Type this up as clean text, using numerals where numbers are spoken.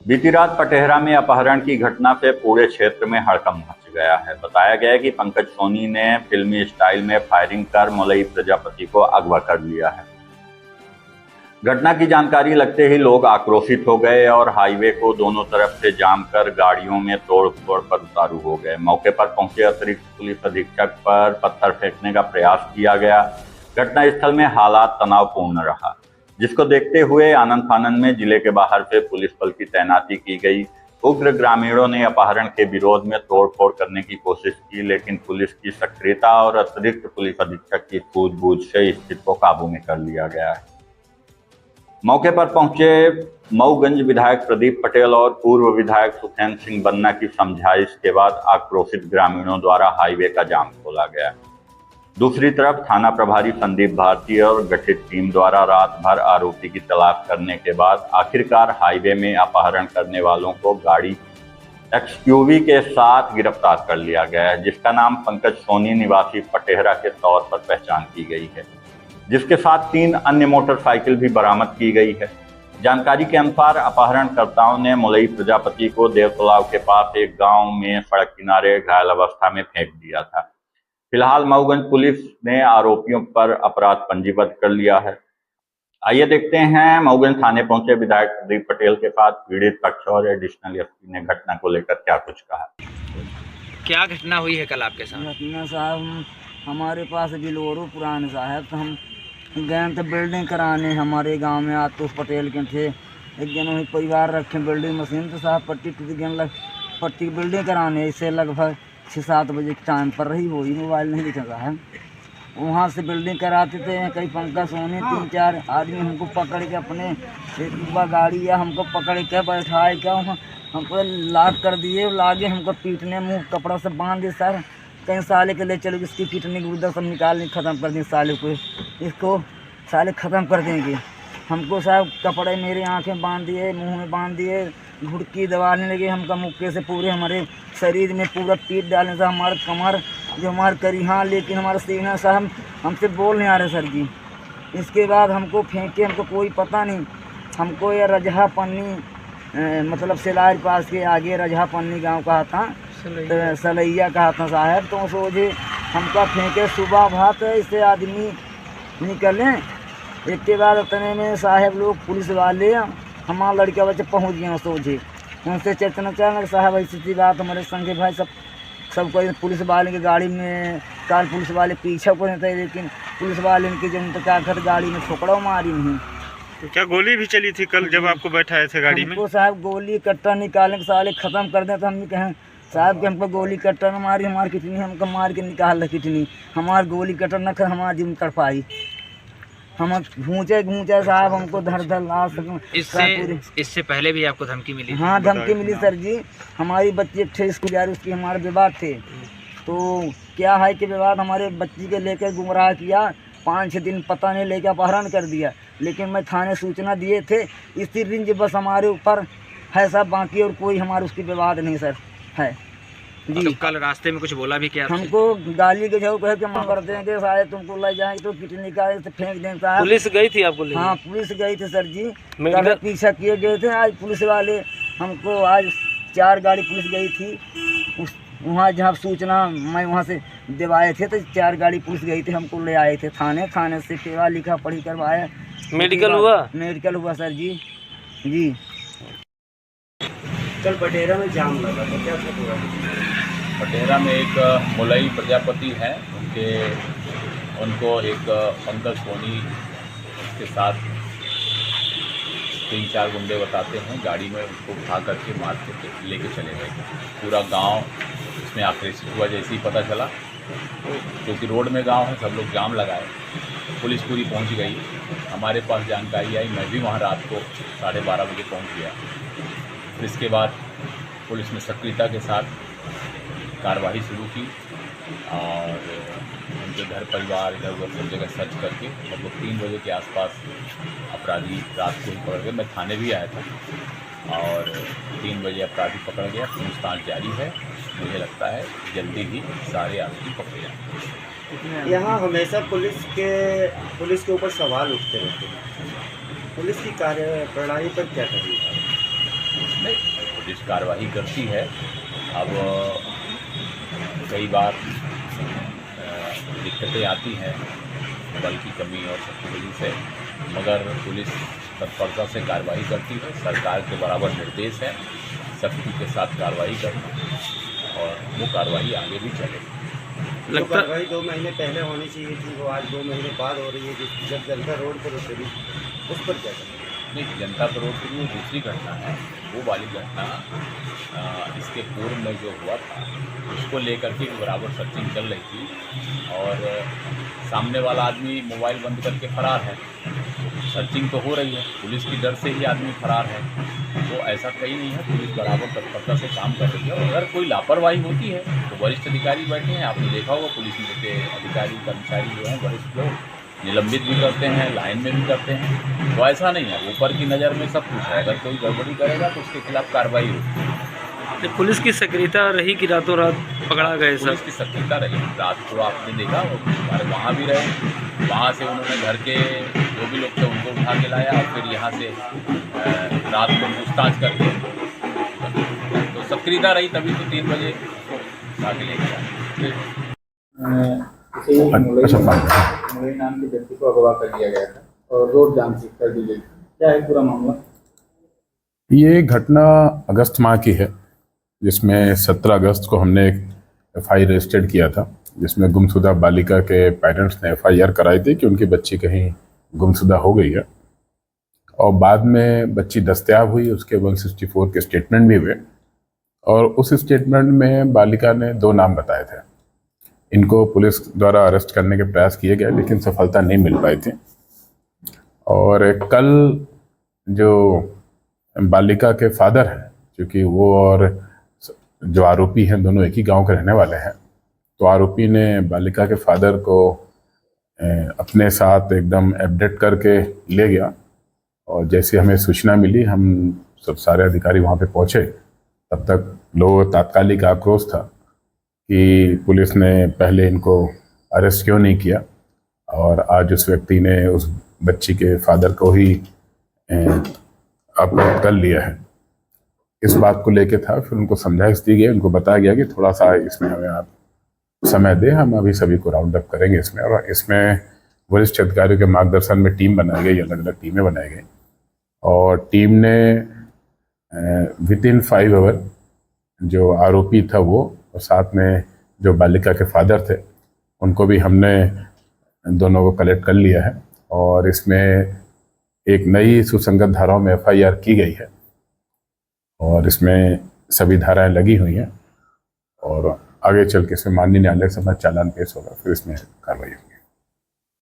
बीती रात पटेहरा में अपहरण की घटना से पूरे क्षेत्र में हड़कंप मच गया है। बताया गया है कि पंकज सोनी ने फिल्मी स्टाइल में फायरिंग कर मलई प्रजापति को अगवा कर लिया है। घटना की जानकारी लगते ही लोग आक्रोशित हो गए और हाईवे को दोनों तरफ से जाम कर गाड़ियों में तोड़-फोड़ पर उतारू हो गए। मौके पर पहुंचे अतिरिक्त पुलिस अधीक्षक पर पत्थर फेंकने का प्रयास किया गया। घटनास्थल में हालात तनावपूर्ण रहा, जिसको देखते हुए आनन फानन में जिले के बाहर से पुलिस बल की तैनाती की गई। उग्र ग्रामीणों ने अपहरण के विरोध में तोड़फोड़ करने की कोशिश की, लेकिन पुलिस की सक्रियता और अतिरिक्त पुलिस अधीक्षक की सूझबूझ से स्थिति को काबू में कर लिया गया है। मौके पर पहुंचे मऊगंज विधायक प्रदीप पटेल और पूर्व विधायक सुखैन सिंह बन्ना की समझाइश के बाद आक्रोशित ग्रामीणों द्वारा हाईवे का जाम खोला गया। दूसरी तरफ थाना प्रभारी संदीप भारती और गठित टीम द्वारा रात भर आरोपी की तलाश करने के बाद आखिरकार हाईवे में अपहरण करने वालों को गाड़ी एक्सयूवी के साथ गिरफ्तार कर लिया गया है, जिसका नाम पंकज सोनी निवासी पटेहरा के तौर पर पहचान की गई है, जिसके साथ 3 अन्य मोटरसाइकिल भी बरामद की गई है। जानकारी के अनुसार अपहरणकर्ताओं ने मलई प्रजापति को देवतलाव के पास एक गांव में सड़क किनारे घायल अवस्था में फेंक दिया था। फिलहाल मऊगंज पुलिस ने आरोपियों पर अपराध पंजीबद्ध कर लिया है। आइए देखते हैं मऊगंज थाने पहुंचे विधायक प्रदीप पटेल के साथ पीड़ित पक्ष और एडिशनल एसपी ने घटना को लेकर क्या कुछ कहा। क्या घटना हुई है कल आपके साथ? घटना साहब हमारे पास बिलोरो पुराने साहब, तो हम गए थे बिल्डिंग कराने। हमारे गांव में आतोष पटेल के थे, एक जन वही परिवार रखे बिल्डिंग मशीन, तो साहब पट्टी बिल्डिंग कराने। इससे लगभग 6-7 बजे के टाइम पर रही, वही मोबाइल नहीं दिखा साहब। वहाँ से बिल्डिंग कराते थे, कई पंकज सोनी 3-4 आदमी हमको पकड़ के अपने एक गाड़ी या हमको पकड़ के बैठाए क्या हमको लाद कर दिए, लागे हमको पीटने, मुँह कपड़ा से बांध दिए सर। कहीं साले के ले चलो, इसकी पीटने की उधर सब निकालने ख़त्म कर दें साले को, इसको साले ख़त्म कर देंगे। हमको साहब कपड़े मेरे आँखें बांध दिए, मुंह में बांध दिए, घुड़की दबाने लगे हमका मुक्के से, पूरे हमारे शरीर में पूरा पीट डालने से हमारे कमर जो हमारे करी, हाँ लेकिन हमारा सीना साहब हमसे बोल नहीं आ रहे सर जी। इसके बाद हमको फेंके, हमको कोई पता नहीं, हमको यह रजहा पन्नी मतलब सिलाई पास के आगे रजहा पन्नी गाँव कहा था, सलैया कहा था साहब। तो सोचे हमका फेंके, सुबह भात इससे आदमी निकले। एक के बाद उतने में साहब लोग पुलिस वाले हमारा लड़का बच्चे पहुंच गए, सोचे उनसे चेतना चाह साहब ऐसी बात हमारे संगे भाई सब कोई पुलिस वाले की गाड़ी में कार पुलिस वाले पीछा को नहीं थे, लेकिन पुलिस वाले इनकी जन तो क्या कर गाड़ी में ठोकड़ा मारी नहीं। तो क्या गोली भी चली थी कल जब आपको बैठाए थे गाड़ी में? हमको साहब गोली कट्टा निकालने के साले ख़त्म कर दें, तो हम कहें साहब कि हमको गोली कट्टर न मारी, हमारी कितनी हमको मार के निकाल कितनी, हमारी गोली कट्टर न कर हमारी जिम तड़पाई, हम घूचे साहब हमको धर लाश। इससे पहले भी आपको धमकी मिली? हाँ धमकी मिली सर जी। हमारी बच्ची थे स्कूल जा रही, उसकी हमारे विवाद थे, तो क्या है कि विवाद हमारे बच्ची के लेकर गुमराह किया, 5-6 दिन पता नहीं लेकर अपहरण कर दिया। लेकिन मैं थाने सूचना दिए थे, इसी रिंज बस हमारे ऊपर है सब, बाकी और कोई हमारे उसकी विवाद नहीं सर है जी। तो कल रास्ते में कुछ बोला भी क्या? हमको गाली के जो कह के हम कर देंगे शायद तुमको ले जाए तो कितनी निकाले तो फेंक दें साहब। पुलिस गई थी आपको लेने? हाँ पुलिस गई थी सर जी, कल पीछा किए गए थे। आज पुलिस वाले हमको, आज 4 गाड़ी पुलिस गई थी वहाँ जहाँ सूचना मैं वहाँ से दिवाए थे, तो 4 गाड़ी पुलिस गई थी, हमको ले आए थे थाने से पेवा लिखा पढ़ी करवाया। मेडिकल हुआ सर जी। कल पटेहरा में जाम लगा था, क्या हुआ? पटेहरा में एक मलई प्रजापति हैं, उनको एक पंकज सोनी के साथ 3-4 गुंडे बताते हैं गाड़ी में उसको उठा करके मार के लेके चले गए। पूरा गांव इसमें आक्रोशित हुआ जैसे ही पता चला, क्योंकि रोड में गांव है, सब लोग जाम लगाए। पुलिस पूरी पहुंच गई, हमारे पास जानकारी आई, मैं भी वहां रात को 12:30 बजे पहुंच गया। फिर इसके बाद पुलिस ने सक्रियता के साथ कार्रवाई शुरू की और उनके घर परिवार इधर उधर सब जगह सर्च करके लगभग 3 बजे के आसपास अपराधी रात को ही पकड़ गए। मैं थाने भी आया था और 3 बजे अपराधी पकड़ गया। पूछताछ जारी है, मुझे लगता है जल्दी ही सारे आरोपी पकड़े जाएंगे। यहाँ हमेशा पुलिस के ऊपर सवाल उठते रहते हैं, पुलिस की कार्यप्रणाली पर क्या करेंगे? नहीं, पुलिस कार्रवाई करती है। अब कई बार दिक्कतें आती हैं बल की कमी और सबकी वजह से, मगर पुलिस तत्परता से कार्रवाई करती है। सरकार के बराबर निर्देश है सख्ती के साथ कार्रवाई करना, और वो कार्रवाई आगे भी चलेगी। तो कार्रवाई 2 महीने पहले होनी चाहिए थी, वो आज 2 महीने बाद हो रही है। जब जनता रोड पर उतरी उस पर क्या करें? नहीं, जनता विरोध की वो दूसरी घटना है। वो वाली घटना इसके पूर्व में जो हुआ था उसको लेकर के बराबर सर्चिंग चल रही थी, और सामने वाला आदमी मोबाइल बंद करके फरार है। सर्चिंग तो हो रही है, पुलिस की डर से ही आदमी फरार है। तो ऐसा कहीं नहीं है, पुलिस बराबर तत्परता से काम कर रही है। और अगर कोई लापरवाही होती है तो वरिष्ठ अधिकारी बैठे हैं, आपने देखा होगा पुलिस में के अधिकारी कर्मचारी जो हैं वरिष्ठ लोग निलंबित भी करते हैं, लाइन में भी करते हैं। तो ऐसा नहीं है, ऊपर की नज़र में सब कुछ है। अगर कोई गड़बड़ी करेगा तो उसके खिलाफ कार्रवाई होगी। तो पुलिस की सक्रियता रही कि रातों रात पकड़ा गए सब? पुलिस की सक्रियता रही, रात को आपने देखा हमारे वहाँ भी रहे। वहाँ से उन्होंने घर के जो भी लोग थे उनको उठा के लाया, और फिर यहाँ से रात को पूछताछ करके तो सक्रियता रही, तभी तो 3 बजे उठा के लेके आए। मुरई नाम के व्यक्ति को अगवा कर लिया गया था और रोड जाम कर दी गई। क्या है पूरा मामला? ये घटना अगस्त माह की है, जिसमें 17 अगस्त को हमने एक FIR रजिस्टर्ड किया था, जिसमें गुमशुदा बालिका के पेरेंट्स ने FIR कराई थी कि उनकी बच्ची कहीं गुमशुदा हो गई है। और बाद में बच्ची दस्तयाब हुई, उसके 164 के स्टेटमेंट भी हुए, और उस स्टेटमेंट में बालिका ने 2 नाम बताए थे। इनको पुलिस द्वारा अरेस्ट करने के प्रयास किए गए, लेकिन सफलता नहीं मिल पाई थी। और कल जो बालिका के फादर हैं, क्योंकि वो और जो आरोपी हैं दोनों एक ही गांव के रहने वाले हैं, तो आरोपी ने बालिका के फादर को अपने साथ एकदम अपडेट करके ले गया। और जैसे हमें सूचना मिली, हम सब सारे अधिकारी वहाँ पे पहुँचे, तब तक लोग तात्कालिक आक्रोश था कि पुलिस ने पहले इनको अरेस्ट क्यों नहीं किया, और आज उस व्यक्ति ने उस बच्ची के फादर को ही अपलोड कर लिया है। इस बात को लेके था, फिर उनको समझाइश दी गई, उनको बताया गया कि थोड़ा सा इसमें हमें आप समय दें, हम अभी सभी को राउंड अप करेंगे इसमें। और इसमें वरिष्ठ अधिकारियों के मार्गदर्शन में टीम बनाई गई, अलग अलग टीमें बनाई गई, और टीम ने विदिन 5 आवर जो आरोपी था वो, और साथ में जो बालिका के फादर थे, उनको भी हमने दोनों को कलेक्ट कर लिया है। और इसमें एक नई सुसंगत धाराओं में FIR की गई है, और इसमें सभी धाराएं लगी हुई हैं, और आगे चल के इसमें माननीय न्यायालय के समक्ष चालान पेश होगा, फिर इसमें कार्रवाई होगी।